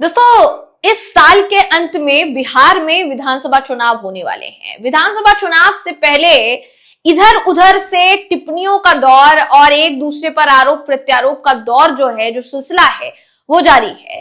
दोस्तों, इस साल के अंत में बिहार में विधानसभा चुनाव होने वाले हैं। विधानसभा चुनाव से पहले इधर उधर से टिप्पणियों का दौर और एक दूसरे पर आरोप प्रत्यारोप का दौर जो सिलसिला है वो जारी है।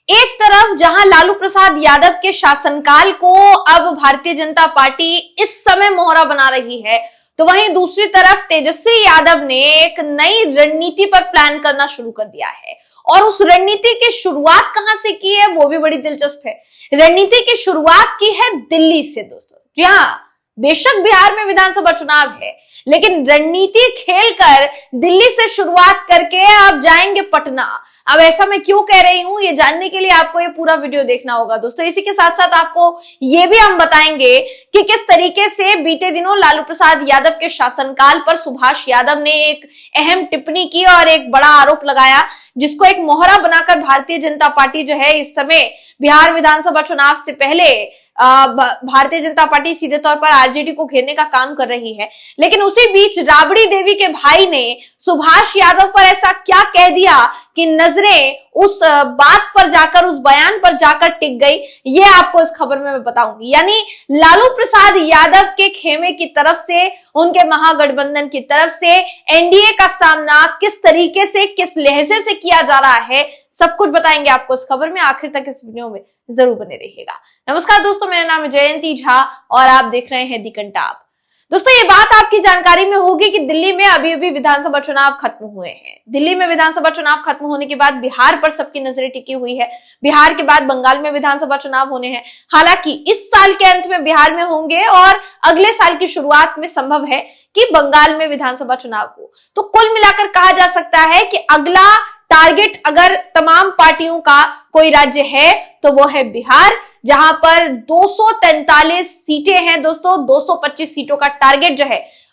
एक तरफ जहां लालू प्रसाद यादव के शासनकाल को अब भारतीय जनता पार्टी इस समय मोहरा बना रही है, तो वहीं दूसरी तरफ तेजस्वी यादव ने एक नई रणनीति पर प्लान करना शुरू कर दिया है। और उस रणनीति की शुरुआत कहां से की है वो भी बड़ी दिलचस्प है। रणनीति की शुरुआत की है दिल्ली से दोस्तों। जी हाँ, बेशक बिहार में विधानसभा चुनाव है, लेकिन रणनीति खेलकर दिल्ली से शुरुआत करके अब जाएंगे पटना। अब ऐसा मैं क्यों कह रही हूं, ये जानने के लिए आपको ये पूरा वीडियो देखना होगा दोस्तों। इसी के साथ साथ आपको ये भी हम बताएंगे कि किस तरीके से बीते दिनों लालू प्रसाद यादव के शासनकाल पर सुभाष यादव ने एक अहम टिप्पणी की और एक बड़ा आरोप लगाया, जिसको एक मोहरा बनाकर भारतीय जनता पार्टी इस समय बिहार विधानसभा चुनाव से पहले भारतीय जनता पार्टी सीधे तौर पर आरजेडी को घेरने का काम कर रही है। लेकिन उसी बीच राबड़ी देवी के भाई ने सुभाष यादव पर ऐसा क्या कह दिया कि नजरें उस बात पर जाकर, उस बयान पर जाकर टिक गई, ये आपको इस खबर में मैं बताऊंगी। यानी लालू प्रसाद यादव के खेमे की तरफ से, उनके महागठबंधन की तरफ से एनडीए का सामना किस तरीके से, किस लहजे से किया जा रहा है, सब कुछ बताएंगे आपको इस खबर में। आखिर तक इस वीडियो में जरूर बने रहिएगा। नमस्कार दोस्तों, मेरा नाम है जयंती झा और आप देख रहे हैं दी कंटाप। दोस्तों, ये बात आपकी जानकारी में होगी कि दिल्ली में अभी अभी विधानसभा चुनाव खत्म हुए हैं। दिल्ली में विधानसभा चुनाव खत्म होने के बाद बिहार पर सबकी नजरें टिकी हुई है। बिहार के बाद बंगाल में विधानसभा चुनाव होने हैं। हालांकि इस साल के अंत में बिहार में होंगे और अगले साल की शुरुआत में संभव है कि बंगाल में विधानसभा चुनाव हो। तो कुल मिलाकर कहा जा सकता है कि अगला टारगेट अगर तमाम पार्टियों का कोई राज्य है तो वो है बिहार, जहां पर 243 सीटें हैं दोस्तों। 225 सीटों का टारगेट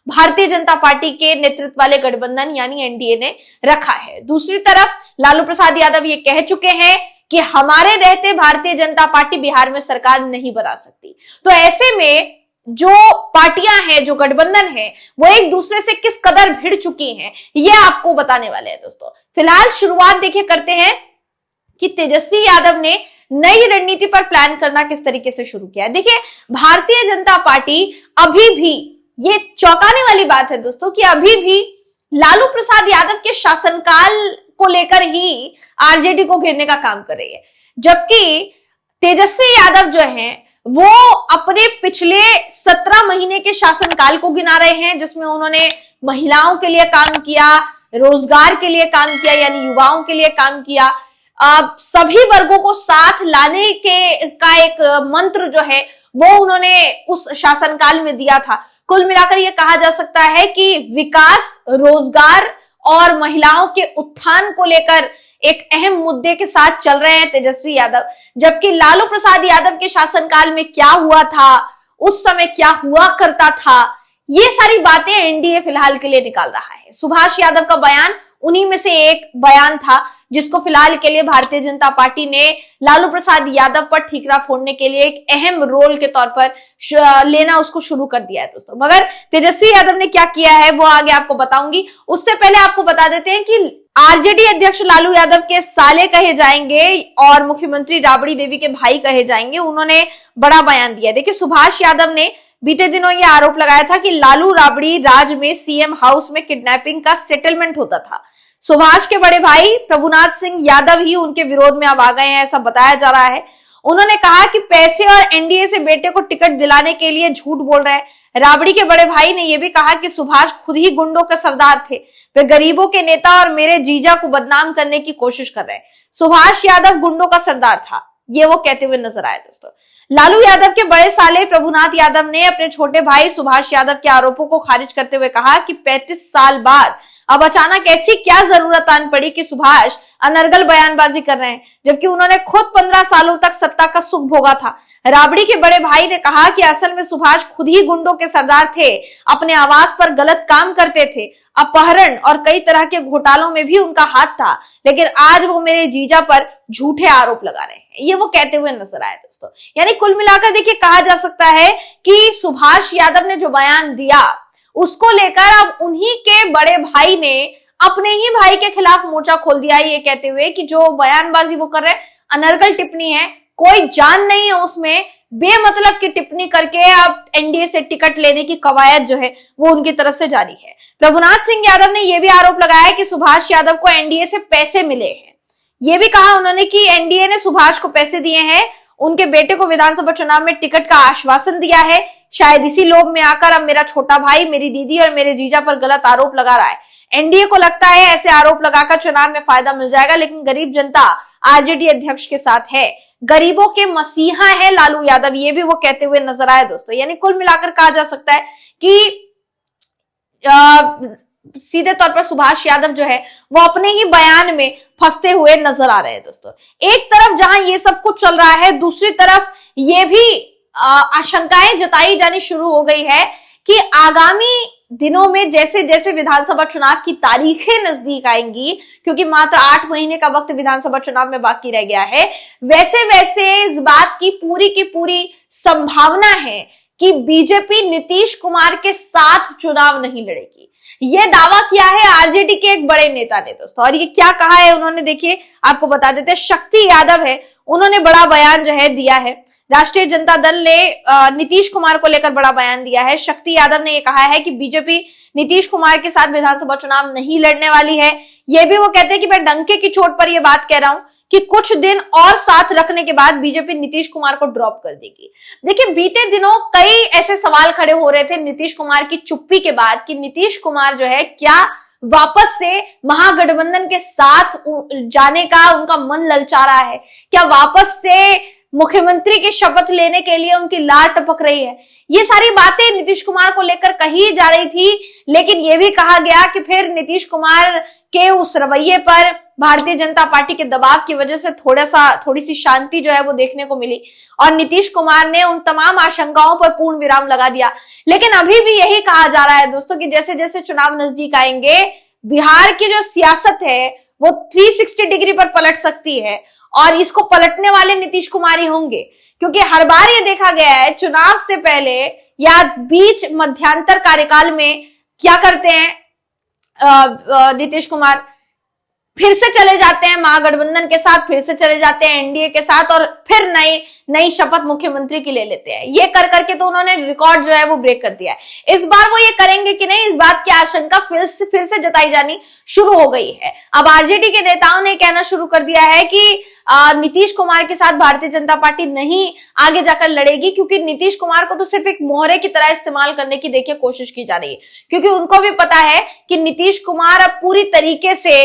भारतीय जनता पार्टी के नेतृत्व वाले गठबंधन यानी एनडीए ने रखा है। दूसरी तरफ लालू प्रसाद यादव ये कह चुके हैं कि हमारे रहते भारतीय जनता पार्टी बिहार में सरकार नहीं बना सकती। तो ऐसे में जो पार्टियां हैं, जो गठबंधन है, वो एक दूसरे से किस कदर भिड़ चुकी हैं, ये आपको बताने वाले हैं दोस्तों। फिलहाल शुरुआत देखिए करते हैं कि तेजस्वी यादव ने नई रणनीति पर प्लान करना किस तरीके से शुरू किया है। देखिए, भारतीय जनता पार्टी अभी भी, ये चौंकाने वाली बात है दोस्तों कि अभी भी लालू प्रसाद यादव के शासनकाल को लेकर ही आरजेडी को घेरने का काम कर रही है, जबकि तेजस्वी यादव वो अपने पिछले 17 महीने के शासनकाल को गिना रहे हैं, जिसमें उन्होंने महिलाओं के लिए काम किया, रोजगार के लिए काम किया, यानी युवाओं के लिए काम किया। सभी वर्गों को साथ लाने का एक मंत्र वो उन्होंने उस शासनकाल में दिया था। कुल मिलाकर ये कहा जा सकता है कि विकास, रोजगार और महिलाओं के उत्थान को लेकर एक अहम मुद्दे के साथ चल रहे हैं तेजस्वी यादव। जबकि लालू प्रसाद यादव के शासनकाल में क्या हुआ था, उस समय क्या हुआ करता था, ये सारी बातें एनडीए फिलहाल के लिए निकाल रहा है। सुभाष यादव का बयान उन्हीं में से एक बयान था, जिसको फिलहाल के लिए भारतीय जनता पार्टी ने लालू प्रसाद यादव पर ठीकरा फोड़ने के लिए एक अहम रोल के तौर पर लेना उसको शुरू कर दिया है दोस्तों। मगर तेजस्वी यादव ने क्या किया है वो आगे आपको बताऊंगी। उससे पहले आपको बता देते हैं कि आरजेडी अध्यक्ष लालू यादव के साले कहे जाएंगे और मुख्यमंत्री राबड़ी देवी के भाई कहे जाएंगे, उन्होंने बड़ा बयान दिया। देखिए, सुभाष यादव ने बीते दिनों ये आरोप लगाया था कि लालू राबड़ी राज में सीएम हाउस में किडनैपिंग का सेटलमेंट होता था। सुभाष के बड़े भाई प्रभुनाथ सिंह यादव ही उनके विरोध में अब आ गए हैं, ऐसा बताया जा रहा है। उन्होंने कहा कि पैसे और एनडीए से बेटे को टिकट दिलाने के लिए झूठ बोल रहे हैं। राबड़ी के बड़े भाई ने यह भी कहा कि सुभाष खुद ही गुंडों के सरदार थे, वे गरीबों के नेता और मेरे जीजा को बदनाम करने की कोशिश कर रहे हैं। सुभाष यादव गुंडों का सरदार था, ये वो कहते हुए नजर आए दोस्तों। लालू यादव के बड़े साले प्रभुनाथ यादव ने अपने छोटे भाई सुभाष यादव के आरोपों को खारिज करते हुए कहा कि 35 साल बाद अब अचानक ऐसी क्या जरूरत आन पड़ी कि सुभाष अनर्गल बयानबाजी कर रहे हैं, जबकि उन्होंने खुद 15 सालों तक सत्ता का सुख भोगा था। राबड़ी के बड़े भाई ने कहा कि असल में सुभाष खुद ही गुंडों के सरदार थे, अपने आवास पर गलत काम करते थे, अपहरण और कई तरह के घोटालों में भी उनका हाथ था, लेकिन आज वो मेरे जीजा पर झूठे आरोप लगा रहे हैं, ये वो कहते हुए नजर आए दोस्तों। यानी कुल मिलाकर देखिए, कहा जा सकता है कि सुभाष यादव ने जो बयान दिया उसको लेकर अब उन्हीं के बड़े भाई ने अपने ही भाई के खिलाफ मोर्चा खोल दिया, ये कहते हुए कि जो बयानबाजी वो कर रहे हैं अनर्गल टिप्पणी है, कोई जान नहीं है उसमें, बेमतलब की टिप्पणी करके अब एनडीए से टिकट लेने की कवायद जो है वो उनकी तरफ से जारी है। प्रभुनाथ सिंह यादव ने यह भी आरोप लगाया कि सुभाष यादव को एनडीए से पैसे मिले हैं। यह भी कहा उन्होंने कि एनडीए ने सुभाष को पैसे दिए हैं, उनके बेटे को विधानसभा चुनाव में टिकट का आश्वासन दिया है, शायद इसी लोभ में आकर अब मेरा छोटा भाई, मेरी दीदी और मेरे जीजा पर गलत आरोप लगा रहा है। एनडीए को लगता है ऐसे आरोप लगाकर चुनाव में फायदा मिल जाएगा, लेकिन गरीब जनता आरजेडी अध्यक्ष के साथ है, गरीबों के मसीहा है लालू यादव, ये भी वो कहते हुए नजर आए दोस्तों। यानी कुल मिलाकर कहा जा सकता है कि सीधे तौर पर सुभाष यादव जो है वो अपने ही बयान में फंसते हुए नजर आ रहे हैं दोस्तों। एक तरफ जहां ये सब कुछ चल रहा है, दूसरी तरफ ये भी आशंकाएं जताई जानी शुरू हो गई है कि आगामी दिनों में जैसे जैसे विधानसभा चुनाव की तारीखें नजदीक आएंगी, क्योंकि मात्र 8 महीने का वक्त विधानसभा चुनाव में बाकी रह गया है, वैसे वैसे इस बात की पूरी संभावना है कि बीजेपी नीतीश कुमार के साथ चुनाव नहीं लड़ेगी। यह दावा किया है आरजेडी के एक बड़े नेता ने दोस्तों, और ये क्या कहा है उन्होंने, देखिए आपको बता देते हैं। शक्ति यादव है, उन्होंने बड़ा बयान जो है दिया है। राष्ट्रीय जनता दल ने नीतीश कुमार को लेकर बड़ा बयान दिया है। शक्ति यादव ने यह कहा है कि बीजेपी नीतीश कुमार के साथ विधानसभा चुनाव नहीं लड़ने वाली है। यह भी वो कहते हैं कि मैं डंके की चोट पर यह बात कह रहा हूं कि कुछ दिन और साथ रखने के बाद बीजेपी नीतीश कुमार को ड्रॉप कर देगी। देखिए बीते दिनों कई ऐसे सवाल खड़े हो रहे थे नीतीश कुमार की चुप्पी के बाद कि नीतीश कुमार जो है क्या वापस से महागठबंधन के साथ जाने का उनका मन ललचा रहा है, क्या वापस से मुख्यमंत्री की शपथ लेने के लिए उनकी लार टपक रही है। ये सारी बातें नीतीश कुमार को लेकर कही जा रही थी, लेकिन यह भी कहा गया कि फिर नीतीश कुमार के उस रवैये पर भारतीय जनता पार्टी के दबाव की वजह से थोड़ी सी शांति जो है वो देखने को मिली और नीतीश कुमार ने उन तमाम आशंकाओं पर पूर्ण विराम लगा दिया। लेकिन अभी भी यही कहा जा रहा है दोस्तों कि जैसे जैसे चुनाव नजदीक आएंगे, बिहार की जो सियासत है वो 360 डिग्री पर पलट सकती है और इसको पलटने वाले नीतीश कुमार ही होंगे, क्योंकि हर बार ये देखा गया है चुनाव से पहले या बीच मध्यांतर कार्यकाल में क्या करते हैं नीतीश कुमार, फिर से चले जाते हैं महागठबंधन के साथ, फिर से चले जाते हैं एनडीए के साथ और फिर नई शपथ मुख्यमंत्री की ले लेते हैं। ये कर करके तो उन्होंने रिकॉर्ड जो है वो ब्रेक कर दिया है। इस बार वो ये करेंगे कि नहीं, इस बात की आशंका फिर से जताई जानी शुरू हो गई है। अब आरजेडी के नेताओं ने कहना शुरू कर दिया है कि नीतीश कुमार के साथ भारतीय जनता पार्टी नहीं आगे जाकर लड़ेगी, क्योंकि नीतीश कुमार को तो सिर्फ एक मोहरे की तरह इस्तेमाल करने की देखिए कोशिश की जा रही है, क्योंकि उनको भी पता है कि नीतीश कुमार अब पूरी तरीके से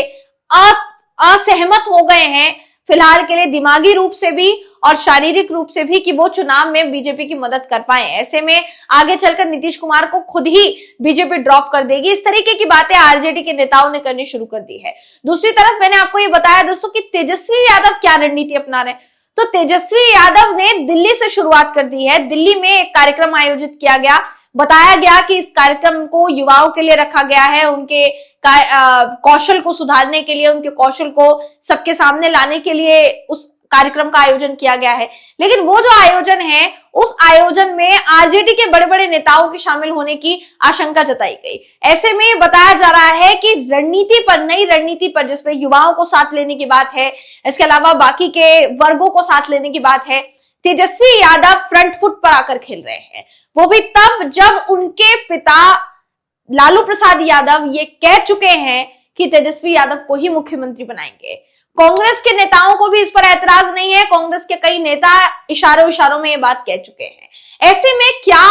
असहमत हो गए हैं फिलहाल के लिए, दिमागी रूप से भी और शारीरिक रूप से भी, कि वो चुनाव में बीजेपी की मदद कर पाए। ऐसे में आगे चलकर नीतीश कुमार को खुद ही बीजेपी ड्रॉप कर देगी। इस तरीके की बातें आरजेडी के नेताओं ने करनी शुरू कर दी है। दूसरी तरफ मैंने आपको ये बताया दोस्तों कि तेजस्वी यादव क्या रणनीति अपना रहे, तो तेजस्वी यादव ने दिल्ली से शुरुआत कर दी है। दिल्ली में एक कार्यक्रम आयोजित किया गया, बताया गया कि इस कार्यक्रम को युवाओं के लिए रखा गया है, उनके कौशल को सुधारने के लिए, उनके कौशल को सबके सामने लाने के लिए उस कार्यक्रम का आयोजन किया गया है। लेकिन वो जो आयोजन है, उस आयोजन में आरजेडी के बड़े बड़े नेताओं के शामिल होने की आशंका जताई गई। ऐसे में बताया जा रहा है कि नई रणनीति पर जिसमें युवाओं को साथ लेने की बात है, इसके अलावा बाकी के वर्गों को साथ लेने की बात है, तेजस्वी यादव फ्रंट फुट पर आकर खेल रहे हैं। वो भी तब जब उनके पिता लालू प्रसाद यादव ये कह चुके हैं कि तेजस्वी यादव को ही मुख्यमंत्री बनाएंगे। कांग्रेस के नेताओं को भी इस पर ऐतराज नहीं है, कांग्रेस के कई नेता इशारों में ये बात कह चुके हैं। ऐसे में क्या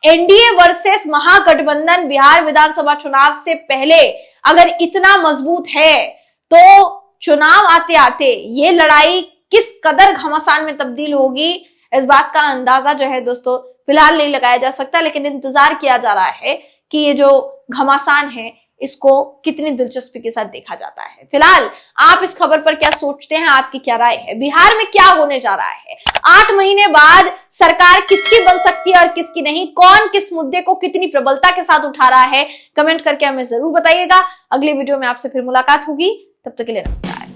एनडीए वर्सेस महागठबंधन बिहार विधानसभा चुनाव से पहले अगर इतना मजबूत है, तो चुनाव आते आते ये लड़ाई किस कदर घमासान में तब्दील होगी, इस बात का अंदाजा जो है दोस्तों फिलहाल नहीं लगाया जा सकता। लेकिन इंतजार किया जा रहा है कि ये जो घमासान है इसको कितनी दिलचस्पी के साथ देखा जाता है। फिलहाल आप इस खबर पर क्या सोचते हैं, आपकी क्या राय है, बिहार में क्या होने जा रहा है, 8 महीने बाद सरकार किसकी बन सकती है और किसकी नहीं, कौन किस मुद्दे को कितनी प्रबलता के साथ उठा रहा है, कमेंट करके हमें जरूर बताइएगा। अगली वीडियो में आपसे फिर मुलाकात होगी, तब तक के लिए नमस्कार।